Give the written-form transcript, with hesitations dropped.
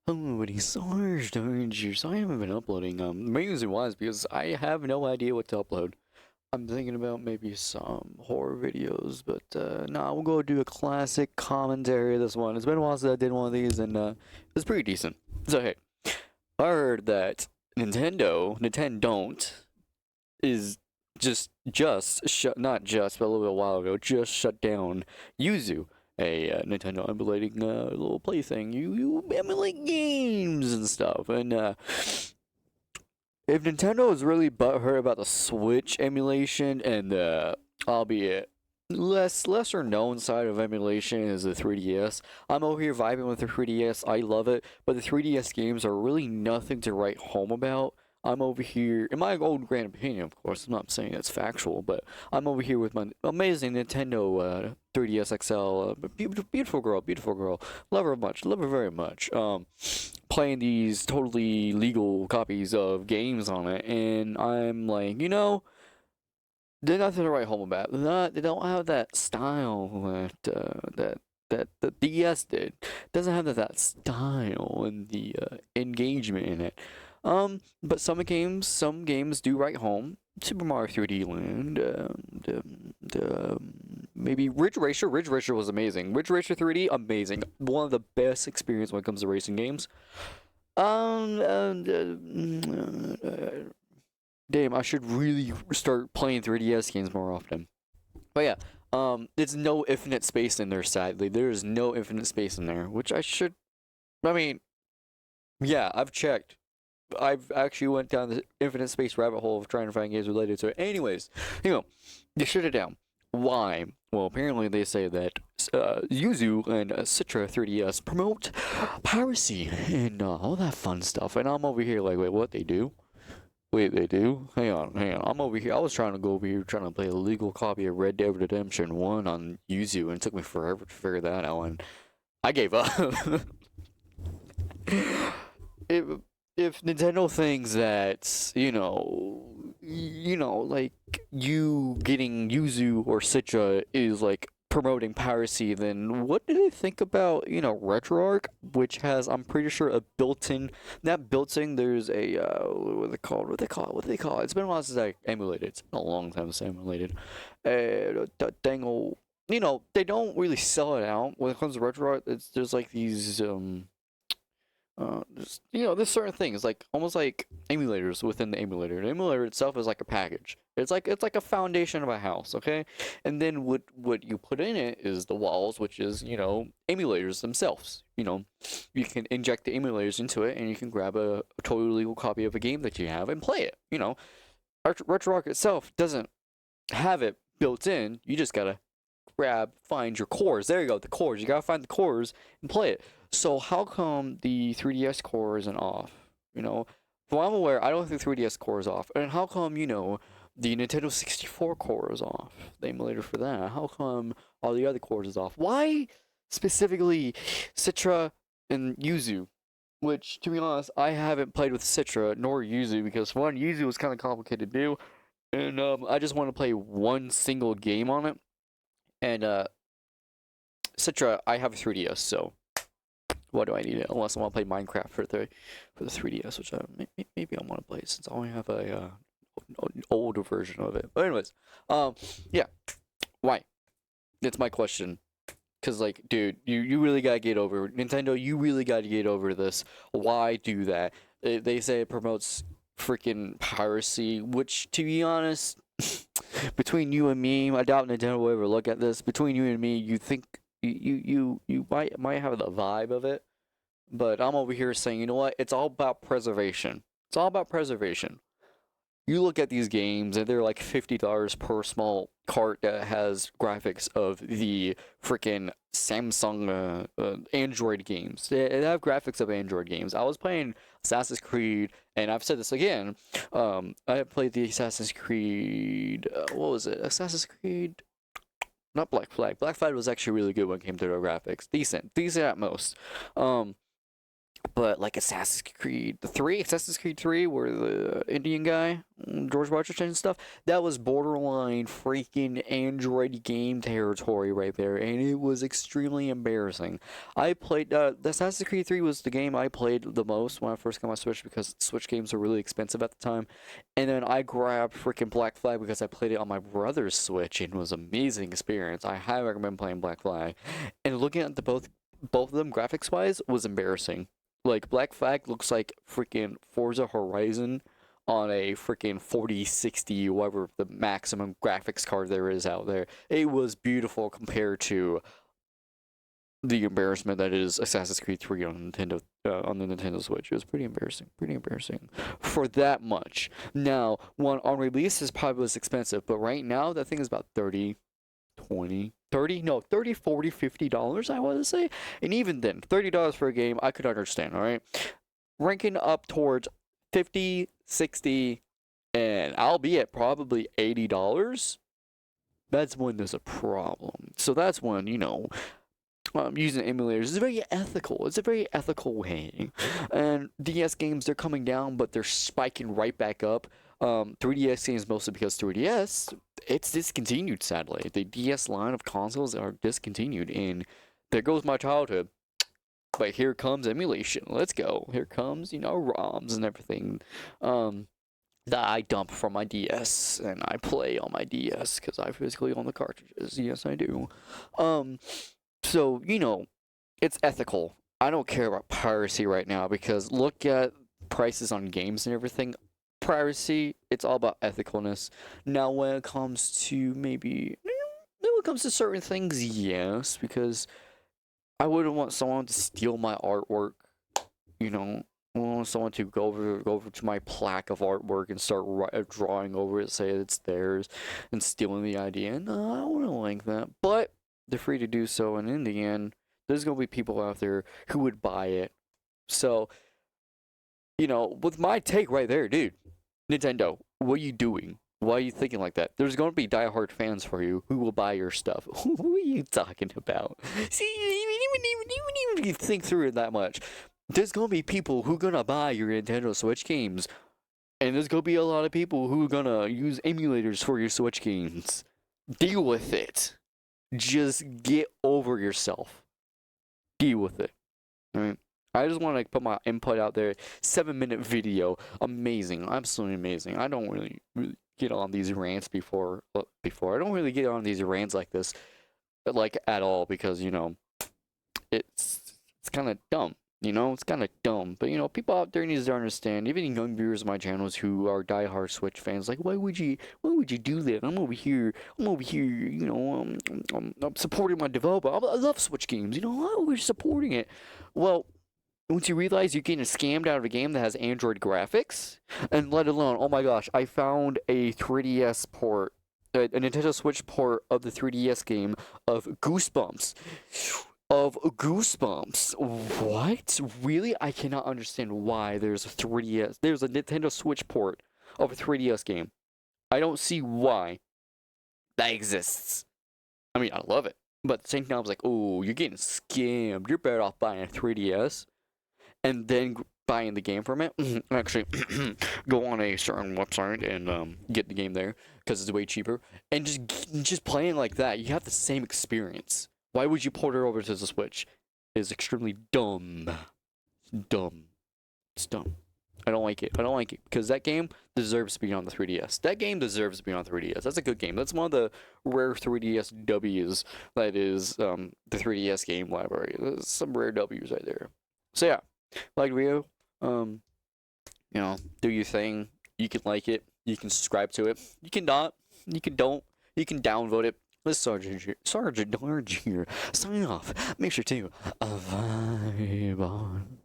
Nobody sorry, so I haven't been uploading. Main reason why is because I have no idea what to upload. I'm thinking about maybe some horror videos, but nah, we'll go do a classic commentary. This one. It's been a while since I did one of these, and it's pretty decent. So hey, I heard that Nintendo is just shut, not just, but a little bit a while ago, just shut down Yuzu, a Nintendo emulating little plaything. You emulate games and stuff, and if Nintendo is really butthurt about the Switch emulation and the, albeit lesser known side of emulation is the 3DS. I'm over here vibing with the 3DS. I love it, but the 3DS games are really nothing to write home about. I'm over here, in my own grand opinion, of course. I'm not saying it's factual, but I'm over here with my amazing Nintendo 3DS XL. Beautiful girl, beautiful girl. Love her much, love her very much. Playing these totally legal copies of games on it, and I'm like, there's nothing to write home about. They don't have that style that the DS did. Doesn't have that style and the engagement in it. But some games do write home. Super Mario 3D Land, maybe Ridge Racer. Ridge Racer was amazing. Ridge Racer 3D, amazing. One of the best experience when it comes to racing games. Damn, I should really start playing 3DS games more often. But yeah, it's no infinite space in there, sadly. There is no infinite space in there, which I should. I mean, yeah, I've checked. I've actually went down the infinite space rabbit hole of trying to find games related to it. Anyways, they shut it down. Why? Well, apparently they say that Yuzu and Citra 3DS promote piracy and all that fun stuff. And I'm over here like, wait, what they do? Wait, they do? Hang on, hang on. I'm over here. I was trying to go over here trying to play a legal copy of Red Dead Redemption 1 on Yuzu, and it took me forever to figure that out, and I gave up. if if Nintendo thinks that like you getting Yuzu or Citra is like promoting piracy, then what do they think about RetroArch, which has, I'm pretty sure, a built-in, not built-in. There's a what are they called? What do they call it? What do they call it? It's been a while since I emulated. It's been a long time since I emulated. Dangle. They don't really sell it out when it comes to RetroArch. There's like these there's certain things like almost like emulators within the emulator. The emulator itself is like a package. It's like a foundation of a house, okay? And then what you put in it is the walls, which is emulators themselves. You can inject the emulators into it, and you can grab a totally legal copy of a game that you have and play it. RetroArch itself doesn't have it built in. You just gotta find your cores. There you go, the cores. You gotta find the cores and play it. So how come the 3DS core isn't off? From what I'm aware, I don't think 3DS core is off. And how come, the Nintendo 64 core is off? The emulator for that. How come all the other cores is off? Why specifically Citra and Yuzu? Which, to be honest, I haven't played with Citra nor Yuzu because one, Yuzu was kind of complicated to do, and I just want to play one single game on it. And Citra, I have a 3DS, so what do I need it? Unless I want to play Minecraft for the 3DS, which maybe I want to play since I only have a an older version of it. But anyways, yeah, why? That's my question. Cause like, dude, you really gotta get over it. Nintendo. You really gotta get over this. Why do that? They say it promotes freaking piracy, which, to be honest, between you and me, I doubt Nintendo will ever look at this. Between you and me, you think you might have the vibe of it, but I'm over here saying, you know what? It's all about preservation. It's all about preservation. You look at these games and they're like $50 per small cart that has graphics of the freaking Samsung Android games. They have graphics of Android games. I was playing Assassin's Creed, and I've said this again. I played the Assassin's Creed. What was it? Assassin's Creed. Not Black Flag. Black Flag was actually really good when it came to the graphics. Decent at most. But But like Assassin's Creed 3, where the Indian guy, George Washington and stuff, that was borderline freaking Android game territory right there, and it was extremely embarrassing. I played, the Assassin's Creed 3 was the game I played the most when I first got my Switch because Switch games were really expensive at the time. And then I grabbed freaking Black Flag because I played it on my brother's Switch and it was an amazing experience. I highly recommend playing Black Flag. And looking at the both of them graphics wise was embarrassing. Like Black Flag looks like freaking Forza Horizon on a freaking 4060, whatever the maximum graphics card there is out there. It was beautiful compared to the embarrassment that is Assassin's Creed 3 on Nintendo on the Nintendo Switch. It was pretty embarrassing for that much. Now, one on release is probably was expensive, but right now that thing is about 30, 20, 30, no, 30, 40, $50, I want to say. And even then, $30 for a game, I could understand, all right? Ranking up towards 50, 60, and albeit probably $80, that's when there's a problem. So that's when, using emulators is very ethical. It's a very ethical way. And DS games, they're coming down, but they're spiking right back up. 3DS games mostly because 3DS, it's discontinued, sadly. The DS line of consoles are discontinued, and there goes my childhood. But here comes emulation. Let's go. Here comes, ROMs and everything. That I dump from my DS, and I play on my DS, because I physically own the cartridges. Yes, I do. So, it's ethical. I don't care about piracy right now because look at prices on games and everything. Piracy, it's all about ethicalness. Now, when it comes to certain things, yes, because I wouldn't want someone to steal my artwork, I don't want someone to go over to my plaque of artwork and start drawing over it, say it's theirs, and stealing the idea. No, I wouldn't like that. But they're free to do so, and in the end, there's gonna be people out there who would buy it. So, with my take right there, dude, Nintendo, what are you doing? Why are you thinking like that? There's gonna be diehard fans for you who will buy your stuff. Who are you talking about? See, you even think through it that much. There's gonna be people who gonna buy your Nintendo Switch games, and there's gonna be a lot of people who are gonna use emulators for your Switch games. Deal with it. Just get over yourself. Deal with it. Alright? I just want to put my input out there. 7-minute video. Amazing. Absolutely amazing. I don't really get on these rants before. I don't really get on these rants like this, at all, because, it's kind of dumb. It's kind of dumb. But, people out there need to understand, even young viewers of my channels who are diehard Switch fans, like, why would you do that? I'm over here, I'm supporting my developer. I love Switch games, why are we supporting it? Well, once you realize you're getting scammed out of a game that has Android graphics, and let alone, oh my gosh, I found a 3DS port, a Nintendo Switch port of the 3DS game of Goosebumps. What? Really? I cannot understand why there's a Nintendo Switch port of a 3DS game. I don't see why that exists. I mean, I love it. But at the same time, I was like, oh, you're getting scammed. You're better off buying a 3DS and then buying the game from it. Actually, go on a certain website and get the game there because it's way cheaper. And just playing like that, you have the same experience. Why would you port it over to the Switch? It's extremely dumb. It's dumb. It's dumb. I don't like it. I don't like it because that game deserves to be on the 3DS. That game deserves to be on 3DS. That's a good game. That's one of the rare 3DS W's that is the 3DS game library. There's some rare W's right there. So yeah, like video, do your thing. You can like it. You can subscribe to it. You can not. You can don't. You can downvote it. This Sergeant Darge here. Signing off. Make sure to vibe on.